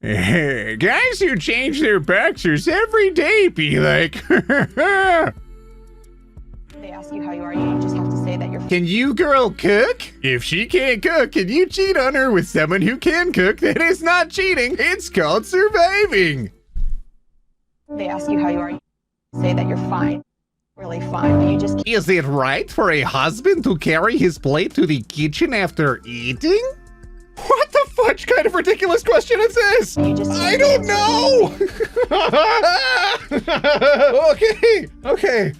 Guys who change their boxers every day be like, They ask you how you are, you just have to say that you're can you girl cook? If she can't cook, can you cheat on her with someone who can cook? That is not cheating, it's called surviving. They ask you how you are, you say that you're fine. Really fine, but you just Is it right for a husband to carry his plate to the kitchen after eating? What the fudge kind of ridiculous question is this? You just I don't know. Okay. Okay.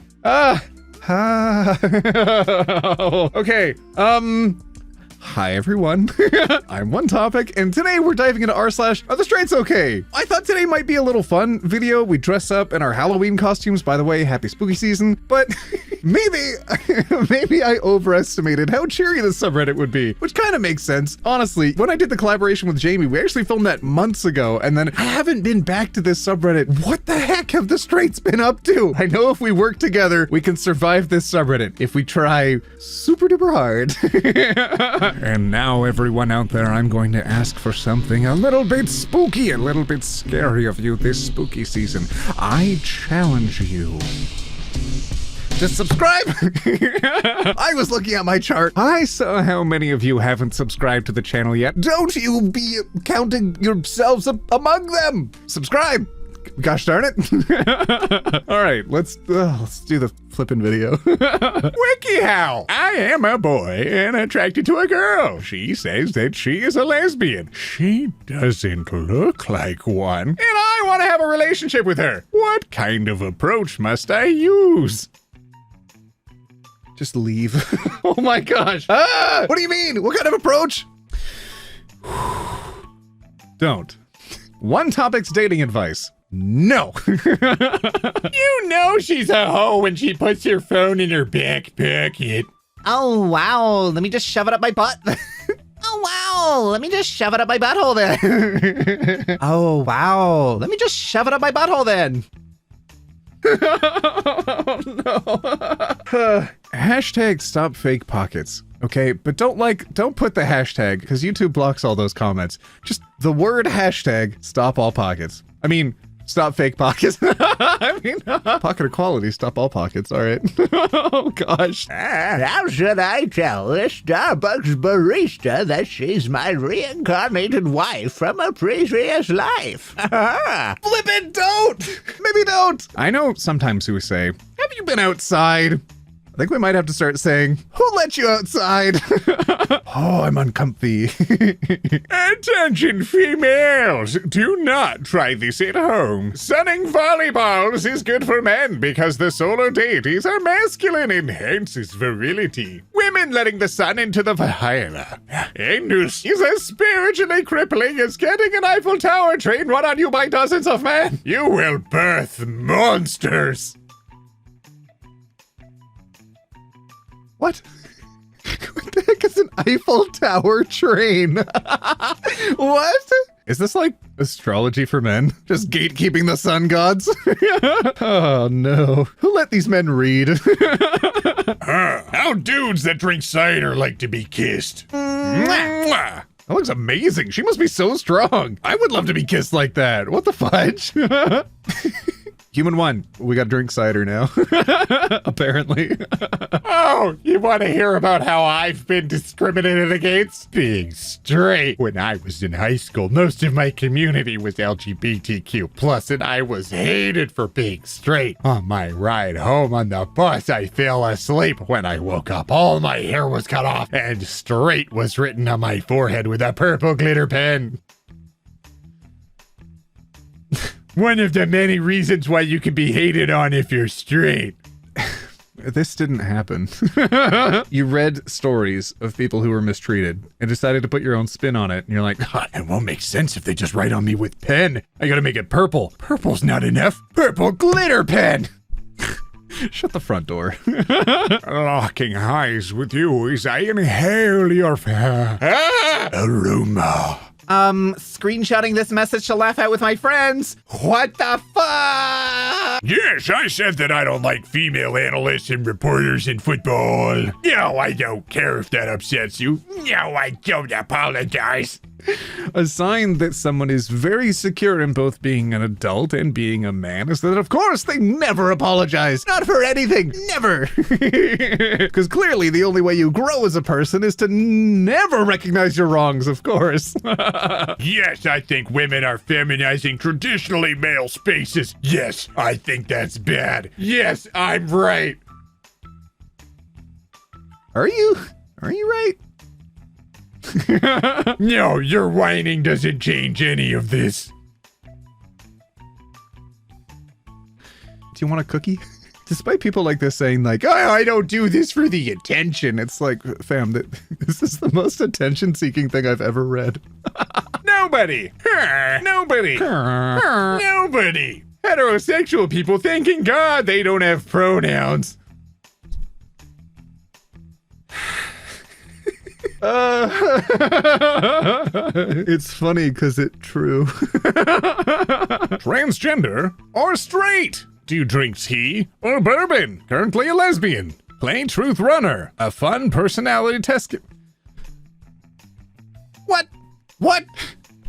Hi everyone. I'm OneTopic, and today we're diving into r/AreTheStraightsOK. I thought today might be a little fun video. We dress up in our Halloween costumes. By the way, happy spooky season. But maybe I overestimated how cheery this subreddit would be, which kind of makes sense. Honestly, when I did the collaboration with Jamie, we actually filmed that months ago, and then I haven't been back to this subreddit. What the heck have the straights been up to? I know if we work together, we can survive this subreddit. If we try super duper hard. And now, everyone out there, I'm going to ask for something a little bit spooky, a little bit scary of you this spooky season. I challenge you to subscribe. I was looking at my chart. I saw how many of you haven't subscribed to the channel yet. Don't you be counting yourselves among them. Subscribe. Gosh darn it. All right, let's do the flippin' video. WikiHow. I am a boy and attracted to a girl. She says that she is a lesbian. She doesn't look like one. And I want to have a relationship with her. What kind of approach must I use? Just leave. Oh my gosh. Ah, what do you mean? What kind of approach? Don't. OneTopic's dating advice. No. You know she's a hoe when she puts her phone in her back pocket. Oh, wow. Let me just shove it up my butt. Oh, wow. Let me just shove it up my butthole then. Oh, wow. Let me just shove it up my butthole then. Oh, no. Hashtag stop fake pockets. Okay, but don't put the hashtag, because YouTube blocks all those comments. Just the word hashtag stop all pockets. I mean, stop fake pockets. I mean, pocket equality, stop all pockets. All right. Oh, gosh. How should I tell this Starbucks barista that she's my reincarnated wife from a previous life? Flippin' don't! Maybe don't! I know sometimes we say, have you been outside? I think we might have to start saying, who let you outside? Oh, I'm uncomfy. Attention females, do not try this at home. Sunning volleyballs is good for men because the solar deities are masculine and enhances virility. Women letting the sun into the vagina. Anus is as spiritually crippling as getting an Eiffel Tower train run on you by dozens of men. You will birth monsters. What? What the heck is an Eiffel Tower train? What? Is this like astrology for men? Just gatekeeping the sun gods? Oh no. Who let these men read? How dudes that drink cider like to be kissed. Mwah. That looks amazing. She must be so strong. I would love to be kissed like that. What the fudge? Human one, we got to drink cider now. Apparently. Oh, you want to hear about how I've been discriminated against? Being straight. When I was in high school, most of my community was LGBTQ+, and I was hated for being straight. On my ride home on the bus, I fell asleep. When I woke up, all my hair was cut off, and straight was written on my forehead with a purple glitter pen. One of the many reasons why you can be hated on if you're straight. This didn't happen. You read stories of people who were mistreated and decided to put your own spin on it. And you're like, oh, it won't make sense if they just write on me with pen. I gotta make it purple. Purple's not enough. Purple glitter pen. Shut the front door. Locking eyes with you as I inhale your aroma. Screenshotting this message to laugh at with my friends. What the fuck? Yes, I said that I don't like female analysts and reporters in football. No, I don't care if that upsets you. No, I don't apologize. A sign that someone is very secure in both being an adult and being a man is that, of course, they never apologize. Not for anything. Never. Because clearly the only way you grow as a person is to never recognize your wrongs, of course. Yes, I think women are feminizing traditionally male spaces. Yes, I think that's bad. Yes, I'm right. Are you? Are you right? No, your whining doesn't change any of this. Do you want a cookie? Despite people like this saying like, oh, I don't do this for the attention. It's like, fam, this is the most attention-seeking thing I've ever read. Nobody. Nobody. Nobody. Heterosexual people thanking God they don't have pronouns. It's funny because it's true. Transgender or straight? Do you drink tea or bourbon? Currently a lesbian. Plain truth runner. A fun personality test. What? What?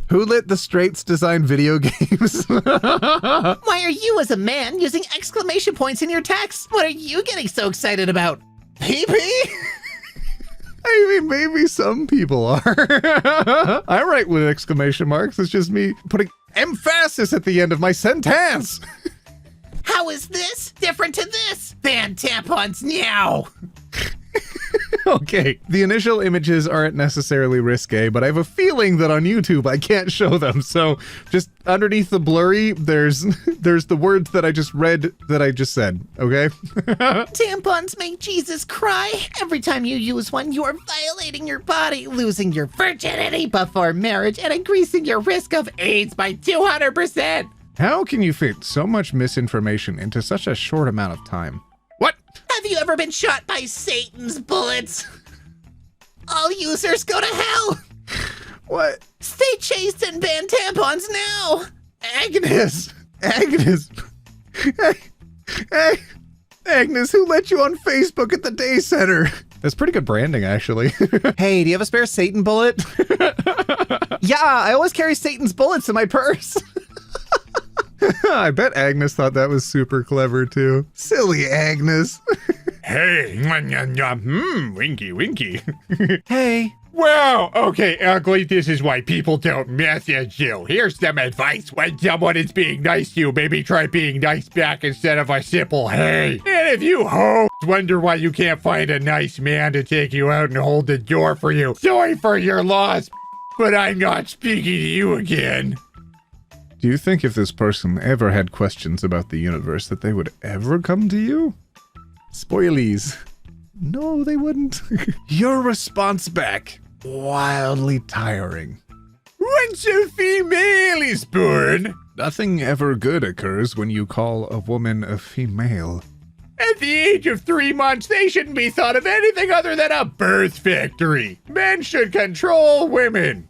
Who let the straights design video games? Why are you as a man using exclamation points in your text? What are you getting so excited about? Pee-pee? I mean, maybe some people are. I write with exclamation marks. It's just me putting emphasis at the end of my sentence. How is this different to this? Ban tampons now! Okay, the initial images aren't necessarily risque, but I have a feeling that on YouTube I can't show them. So just underneath the blurry, there's the words that I just read that I just said, okay? Tampons make Jesus cry. Every time you use one, you are violating your body, losing your virginity before marriage, and increasing your risk of AIDS by 200%. How can you fit so much misinformation into such a short amount of time? What? Have you ever been shot by Satan's bullets? All users go to hell. What? Stay chaste and ban tampons now. Agnes! Agnes! Agnes, who let you on Facebook at the day center? That's pretty good branding, actually. Hey, do you have a spare Satan bullet? Yeah, I always carry Satan's bullets in my purse. I bet Agnes thought that was super clever, too. Silly Agnes. Hey, winky, winky. Hey. Wow, okay, ugly, this is why people don't message you. Here's some advice. When someone is being nice to you, maybe try being nice back instead of a simple hey. And if you hoes wonder why you can't find a nice man to take you out and hold the door for you, sorry for your loss, but I'm not speaking to you again. Do you think if this person ever had questions about the universe that they would ever come to you? Spoilies. No, they wouldn't. Your response back. Wildly tiring. Once a female is born, Nothing ever good occurs when you call a woman a female. at the age of 3 months, they shouldn't be thought of anything other than a birth factory. Men should control women.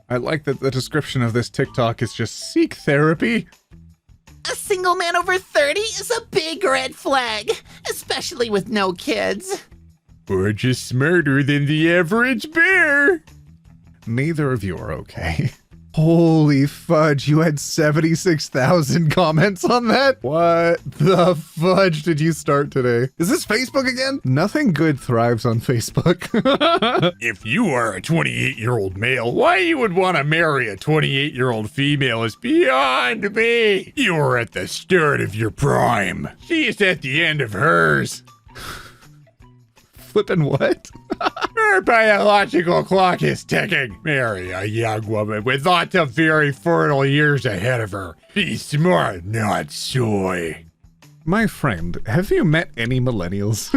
I like that the description of this TikTok is just seek therapy. A single man over 30 is a big red flag, especially with no kids. Or just smarter than the average bear. Neither of you are okay. Holy fudge, you had 76,000 comments on that? What the fudge did you start today? Is this Facebook again? Nothing good thrives on Facebook. If you are a 28-year-old male, why you would want to marry a 28-year-old female is beyond me. You are at the start of your prime. She is at the end of hers. Flippin' what? Her biological clock is ticking. Marry a young woman with lots of very fertile years ahead of her. Be smart, not soy. My friend, have you met any millennials?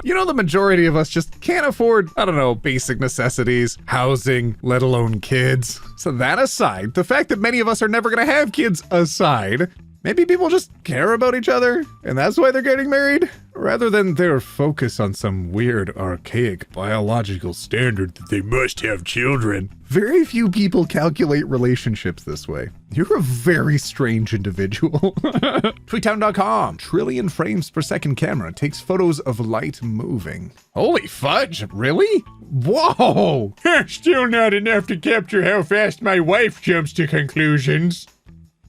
You know, the majority of us just can't afford, I don't know, basic necessities, housing, let alone kids. So that aside, the fact that many of us are never gonna have kids aside, Maybe people just care about each other, and that's why they're getting married, rather than their focus on some weird, archaic biological standard that they must have children. Very few people calculate relationships this way. You're a very strange individual. Tweetown.com. Trillion frames per second camera takes photos of light moving. Holy fudge, really? Whoa! Still not enough to capture how fast my wife jumps to conclusions.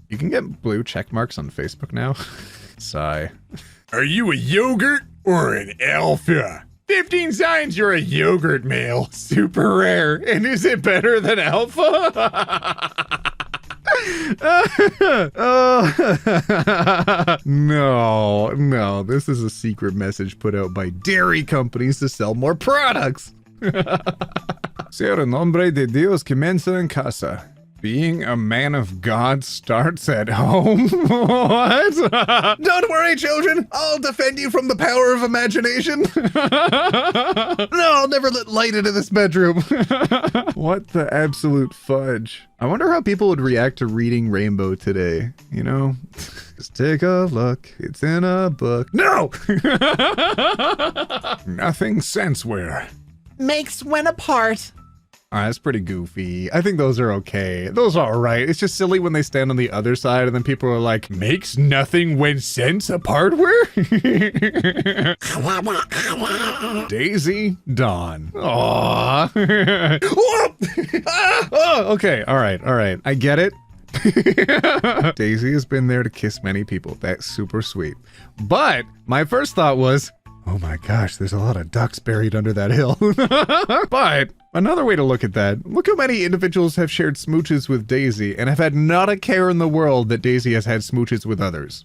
You can get blue check marks on Facebook now. Sigh. Are you a yogurt or an alpha? 15 signs you're a yogurt male. Super rare. And is it better than alpha? No, this is a secret message put out by dairy companies to sell more products. Ser nombre de Dios comienza en casa. Being a man of God starts at home? What? Don't worry, children. I'll defend you from the power of imagination. No, I'll never let light into this bedroom. What the absolute fudge. I wonder how people would react to reading Rainbow today, you know? Just take a look. It's in a book. No! Nothing senseware. Makes when apart. That's pretty goofy. I think those are okay. Those are alright. It's just silly when they stand on the other side and then people are like, makes nothing when sense apart where? Daisy Dawn. Aww. Oh, okay. Alright. I get it. Daisy has been there to kiss many people. That's super sweet. But my first thought was, oh my gosh, there's a lot of ducks buried under that hill. But another way to look at that, look how many individuals have shared smooches with Daisy and have had not a care in the world that Daisy has had smooches with others.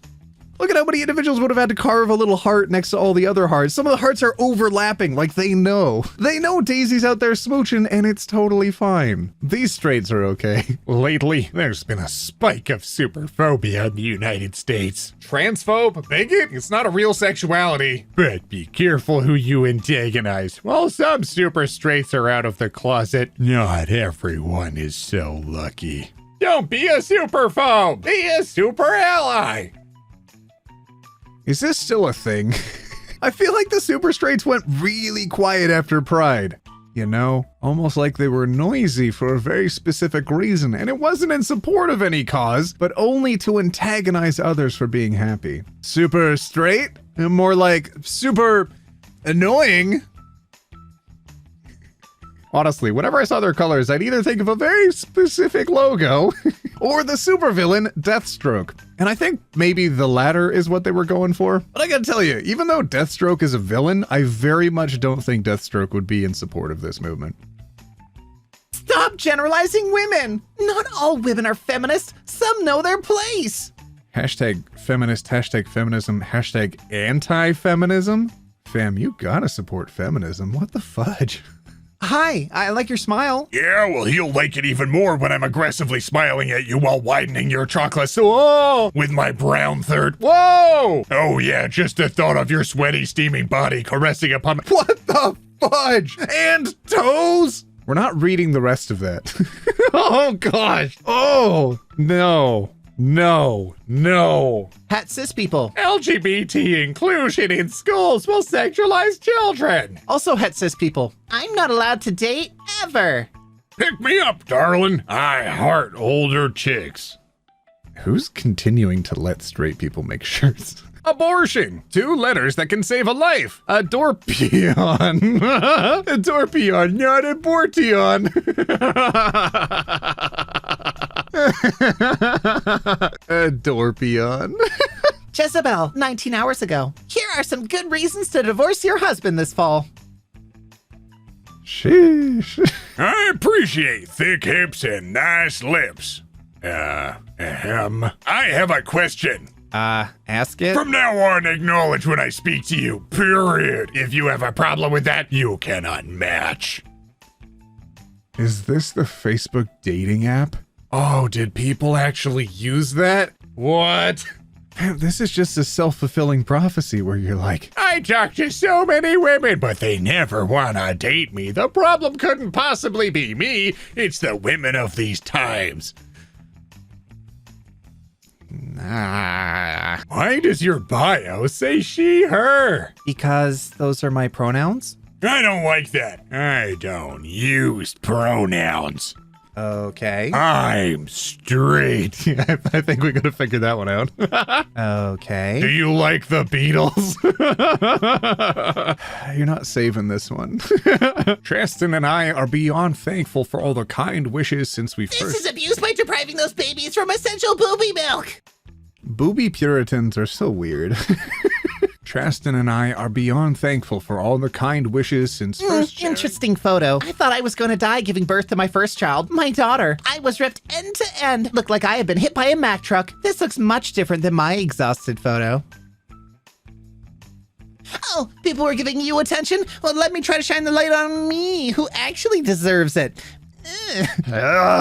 Look at how many individuals would have had to carve a little heart next to all the other hearts. Some of the hearts are overlapping, like they know. They know Daisy's out there smooching and it's totally fine. These straights are okay. Lately, there's been a spike of superphobia in the United States. Transphobe? Bigot? It's not a real sexuality. But be careful who you antagonize. While some super straights are out of the closet, not everyone is so lucky. Don't be a superphobe! Be a super ally! Is this still a thing? I feel like the super straights went really quiet after Pride. You know, almost like they were noisy for a very specific reason, and it wasn't in support of any cause, but only to antagonize others for being happy. Super straight? More like super annoying. Honestly, whenever I saw their colors, I'd either think of a very specific logo or the supervillain Deathstroke. And I think maybe the latter is what they were going for. But I gotta tell you, even though Deathstroke is a villain, I very much don't think Deathstroke would be in support of this movement. Stop generalizing women. Not all women are feminists. Some know their place. Hashtag feminist, hashtag feminism, hashtag anti-feminism? Fam, you gotta support feminism. What the fudge? Hi, I like your smile. Yeah, well, he'll like it even more when I'm aggressively smiling at you while widening your chocolate with my brown third. Whoa! Oh yeah, just the thought of your sweaty, steaming body caressing upon my— What the fudge? And toes? We're not reading the rest of that. Oh gosh. Oh, no. Het cis people. LGBT inclusion in schools will sexualize children. Also het cis people. I'm not allowed to date ever. Pick me up, darling. I heart older chicks. Who's continuing to let straight people make shirts? Abortion. 2 letters that can save a life. Adorpion. Adorpion, not abortion. Adorpion. Jezebel, 19 hours ago. Here are some good reasons to divorce your husband this fall. Sheesh. I appreciate thick hips and nice lips. I have a question. Ask it. From now on, acknowledge when I speak to you, period. If you have a problem with that, you cannot match. Is this the Facebook dating app? Oh, did people actually use that? What? Man, this is just a self-fulfilling prophecy where you're like, I talk to so many women, but they never want to date me. The problem couldn't possibly be me. It's the women of these times. Why does your bio say she, her? Because those are my pronouns. I don't like that. I don't use pronouns. Okay. I'm straight. I think we gotta figure that one out. Okay. Do you like the Beatles? You're not saving this one. Tristan and I are beyond thankful for all the kind wishes since we This first... is abuse by depriving those babies from essential booby milk. Booby Puritans are so weird. Tristan and I are beyond thankful for all the kind wishes since first... Interesting photo. I thought I was going to die giving birth to my first child, my daughter. I was ripped end to end. Looked like I had been hit by a Mack truck. This looks much different than my exhausted photo. Oh, people were giving you attention? Well, let me try to shine the light on me, who actually deserves it.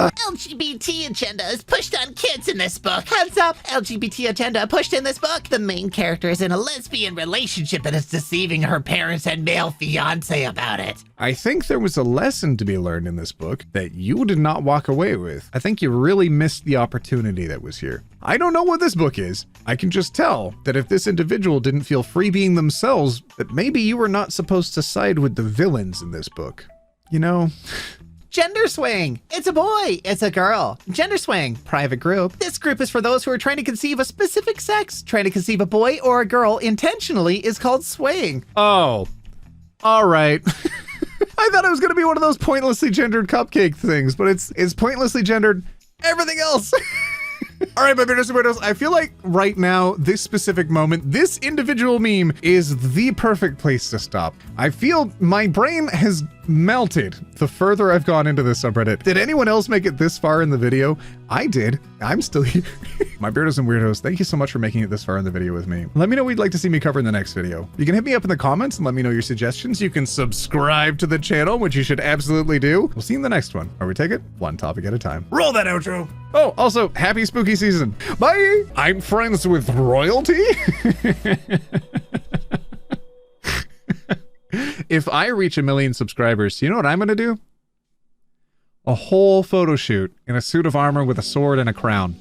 LGBT agenda is pushed on kids in this book. Heads up, LGBT agenda pushed in this book. The main character is in a lesbian relationship and is deceiving her parents and male fiance about it. I think there was a lesson to be learned in this book that you did not walk away with. I think you really missed the opportunity that was here. I don't know what this book is. I can just tell that if this individual didn't feel free being themselves, that maybe you were not supposed to side with the villains in this book. You know... Gender swing. It's a boy. It's a girl. Gender swing. Private group. This group is for those who are trying to conceive a specific sex. Trying to conceive a boy or a girl intentionally is called swaying. Oh, all right. I thought it was going to be one of those pointlessly gendered cupcake things, but it's pointlessly gendered everything else. All right, my Beardos and Weirdos, I feel like right now, this specific moment, this individual meme is the perfect place to stop. I feel my brain has melted the further I've gone into this subreddit. Did anyone else make it this far in the video? I did. I'm still here. My Beardos and Weirdos, thank you so much for making it this far in the video with me. Let me know what you'd like to see me cover in the next video. You can hit me up in the comments and let me know your suggestions. You can subscribe to the channel, which you should absolutely do. We'll see you in the next one, where we take it one topic at a time. Roll that outro. Oh, also, happy spooky season. Bye. I'm friends with royalty. If I reach 1 million subscribers, you know what I'm gonna do? A whole photo shoot in a suit of armor with a sword and a crown.